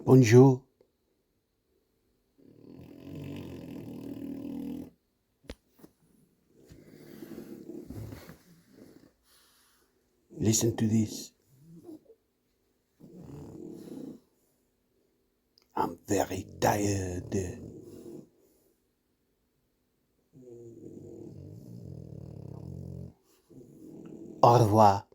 Bonjour. Listen to this. I'm very tired. Au revoir.